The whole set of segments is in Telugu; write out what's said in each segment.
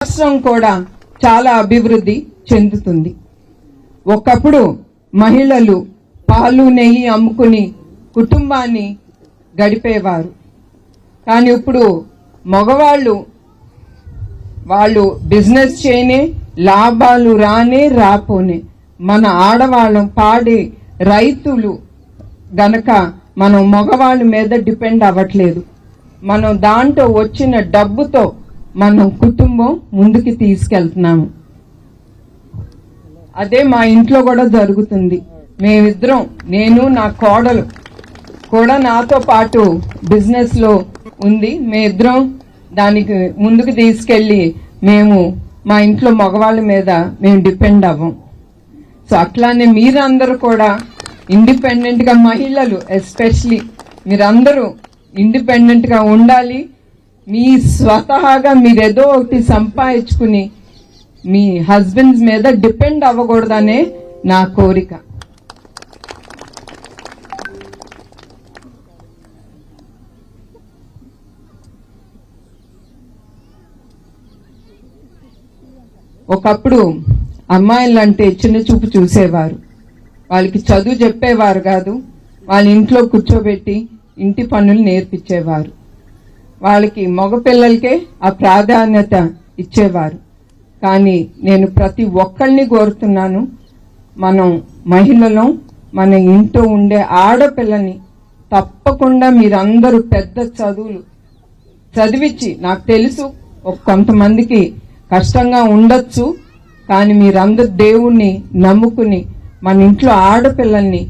రాష్ట్రం కూడా చాలా అభివృద్ధి చెందుతుంది. ఒకప్పుడు మహిళలు పాలు నెయ్యి అమ్ముకుని కుటుంబాన్ని గడిపేవారు. కానీ ఇప్పుడు మగవాళ్ళు బిజినెస్ చేయనే, లాభాలు రాపోనే. మన ఆడవాళ్ళం పాడి రైతులు గనక మనం మగవాళ్ళ మీద డిపెండ్ అవ్వట్లేదు. మనం దాంట్లో వచ్చిన డబ్బుతో మనం కుటుంబం ముందుకు తీసుకెళ్తున్నాము. అదే మా ఇంట్లో కూడా జరుగుతుంది. మేమిద్దరం, నేను నా కోడలు కూడా నాతో పాటు బిజినెస్ లో ఉంది. మేమిద్దరం దానికి ముందుకు తీసుకెళ్లి మేము మా ఇంట్లో మగవాళ్ళ మీద మేము డిపెండ్ అవ్వం. సో అట్లానే మీరందరూ కూడా ఇండిపెండెంట్ గా, మహిళలు ఎస్పెషలీ మీరందరూ ఇండిపెండెంట్ గా ఉండాలి. మీ స్వతహాగా మీరేదో ఒకటి సంపాదించుకుని మీ హస్బెండ్స్ మీద డిపెండ్ అవ్వకూడదనే నా కోరిక. ఒకప్పుడు అమ్మాయిలంటే చిన్న చూపు చూసేవారు. వాళ్ళకి చదువు చెప్పేవారు కాదు, వాళ్ళ ఇంట్లో కూర్చోబెట్టి ఇంటి పనులు నేర్పించేవారు. వాళ్ళకి మగపిల్లలకే ఆ ప్రాధాన్యత ఇచ్చేవారు. కానీ నేను ప్రతి ఒక్కరిని కోరుతున్నాను, మనం మహిళలు మన ఇంట్లో ఉండే ఆడపిల్లని తప్పకుండా మీరందరూ పెద్ద చదువులు చదివించి, నాకు తెలుసు కొంతమందికి కష్టంగా ఉండొచ్చు, కానీ మీరందరూ దేవుణ్ణి నమ్ముకుని మన ఇంట్లో ఆడపిల్లల్ని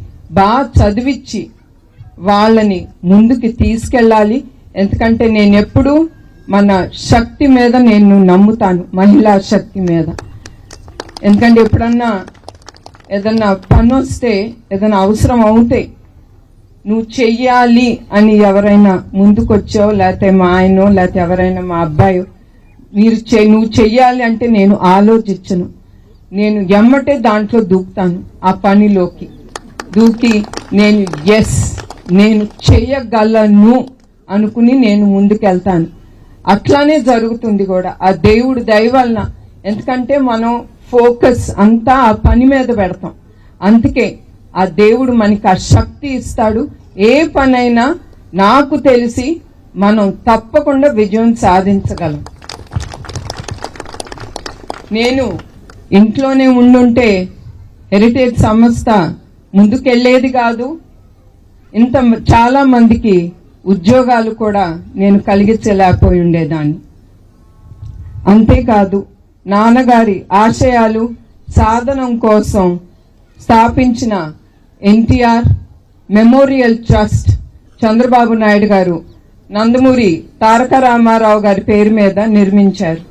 బాగా చదివించి వాళ్ళని ముందుకు తీసుకెళ్ళాలి. ఎందుకంటే నేను ఎప్పుడు మన శక్తి మీద నేను నమ్ముతాను, మహిళా శక్తి మీద. ఎందుకంటే ఎప్పుడన్నా ఏదన్నా పని వస్తే, ఏదైనా అవసరం అవుతే నువ్వు చెయ్యాలి అని ఎవరైనా ముందుకొచ్చావు, లేకపోతే మా ఆయనో లేకపోతే ఎవరైనా మా అబ్బాయో నువ్వు చెయ్యాలి అంటే నేను ఆలోచించను. నేను ఎమ్మటే దాంట్లో దూకుతాను. ఆ పనిలోకి దూకి నేను చెయ్యగలను అనుకుని నేను ముందుకెళ్తాను. అట్లానే జరుగుతుంది కూడా ఆ దేవుడి దయ వలన. ఎందుకంటే మనం ఫోకస్ అంతా ఆ పని మీద పెడతాం. అందుకే ఆ దేవుడు మనకి ఆ శక్తి ఇస్తాడు. ఏ పనైనా నాకు తెలిసి మనం తప్పకుండా విజయం సాధించగలం. నేను ఇంట్లోనే ఉండుంటే హెరిటేజ్ సంస్థ ముందుకెళ్లేది కాదు. చాలా మందికి ఉద్యోగాలు కూడా నేను కలిగించలేకపోయి ఉండేదాన్ని. అంతేకాదు, నాన్నగారి ఆశయాలు సాధనం కోసం స్థాపించిన ఎన్టీఆర్ మెమోరియల్ ట్రస్ట్ చంద్రబాబు నాయుడు గారు నందమూరి తారక రామారావు గారి పేరు మీద నిర్మించారు.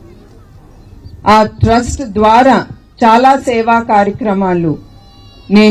ఆ ట్రస్ట్ ద్వారా చాలా సేవా కార్యక్రమాలు నేను